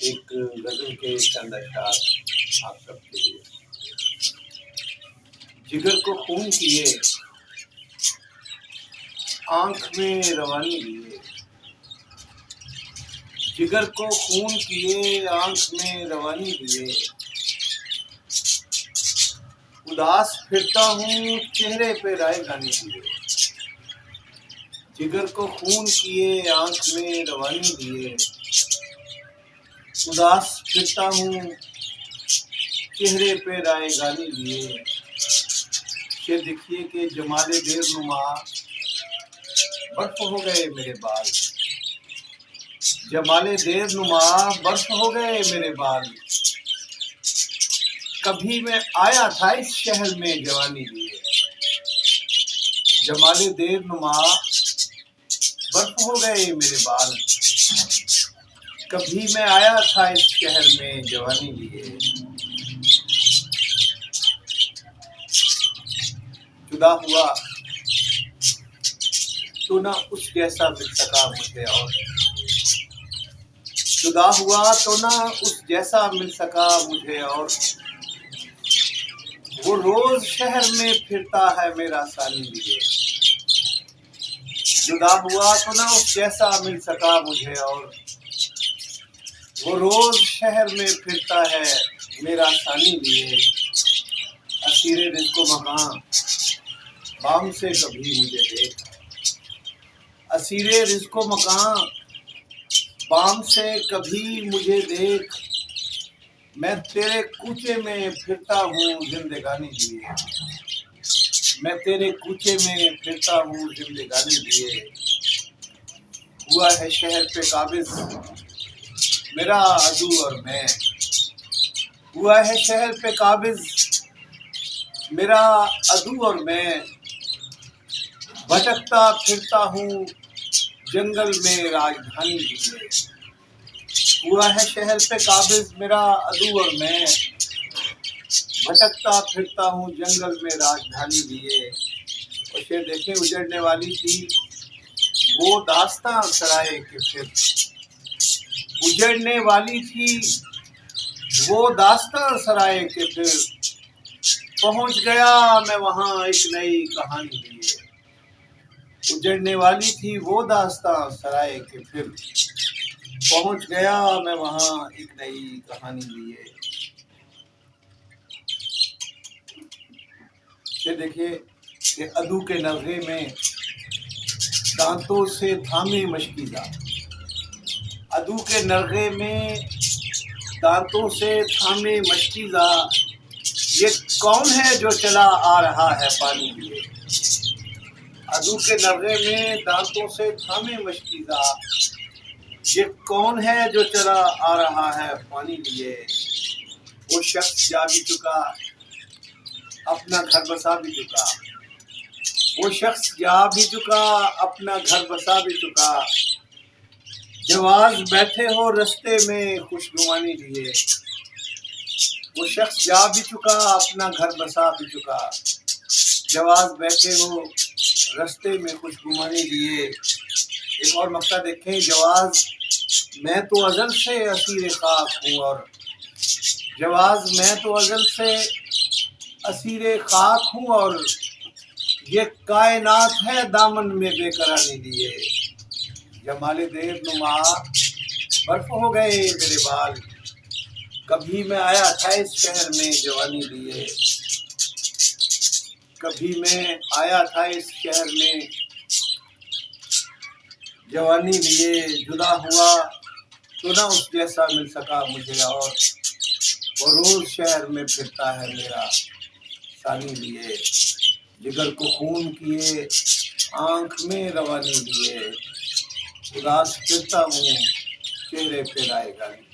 एक गजल के चंद अशआर आप सबके लिए। जिगर को खून किए, आंख में रवानी लिए। जिगर को खून किए, आंख में रवानी लिए। उदास फिरता हूँ, चेहरे पे राय गानी लिए। जिगर को खून किए, आंख में रवानी लिए। उदास फिरता हूँ, चेहरे पे राय गानी लिए। ये देखिए कि जमाले देर नुमा बर्फ हो गए मेरे बाल। जमाले देर नुमा बर्फ हो गए मेरे बाल। कभी मैं आया था इस शहर में जवानी लिए। जमाले देर नुमा बर्फ हो गए मेरे बाल। कभी मैं आया था इस शहर में जवानी लिए। जुदा हुआ तो ना उस जैसा मिल सका मुझे और। जुदा हुआ तो ना उस जैसा मिल सका मुझे और। वो रोज शहर में फिरता है मेरा सानी लिए। जुदा हुआ तो ना उस जैसा मिल सका मुझे और। वो रोज शहर में फिरता है मेरा सानी लिए। असीरे रिज़्क़ो मकान बाम से कभी मुझे देख। असीरे रिज़्क़ो मकान बाम से कभी मुझे देख। मैं तेरे कूचे में फिरता हूँ जिंदगानी लिए। मैं तेरे कूचे में फिरता हूँ जिंदगानी लिए। हुआ है शहर पे काबिज मेरा अदू और मैं। हुआ है शहर पे काबिज मेरा अदू और मैं। भटकता फिरता हूँ जंगल में राजधानी लिए। हुआ है शहर पे काबिज मेरा अदू और मैं। भटकता फिरता हूँ जंगल में राजधानी लिए। और शेर देखें, उजड़ने वाली थी वो दास्तां सराय के फिर। उजड़ने वाली थी वो दास्तां सराय के फिर। पहुंच गया मैं वहां एक नई कहानी लिए। उजड़ने वाली थी वो दास्तां सराय के फिर। पहुंच गया मैं वहां एक नई कहानी लिए। ये देखिए कि अदू के नगरे में दांतों से थामे मशकीज़ा। अदू के नगरे में दांतों से थामे मशकीज़ा। ये कौन है जो चला आ रहा है पानी लिए। अदू के नगरे में दांतों से थामे मशकीज़ा। ये कौन है जो चला आ रहा है पानी लिए। वो शख्स जा भी चुका, अपना घर बसा भी चुका। वो शख्स जा भी चुका, अपना घर बसा भी चुका। जवाज बैठे हो रस्ते में खुशगुमानी लिए। वो शख्स जा भी चुका, अपना घर बसा भी चुका। जवाज बैठे हो रस्ते में खुशगुमानी लिए। एक और मक्ता देखें, जवाज मैं तो अज़ल से असीर खाक हूँ और। जवाज मैं तो अज़ल से असीर खाक हूँ और। ये कायनात है दामन में बेकरानी लिए। जमाले देर नुमा बर्फ हो गए मेरे बाल। कभी मैं आया था इस शहर में जवानी लिए। कभी मैं आया था इस शहर में जवानी लिए। जुदा हुआ तो ना उस जैसा मिल सका मुझे और। वो रोज शहर में फिरता है मेरा सानी लिए। जिगर को खून किए, आंख में रवानी लिए। उदास फिरता हूँ, चेहरे पे राय गानी।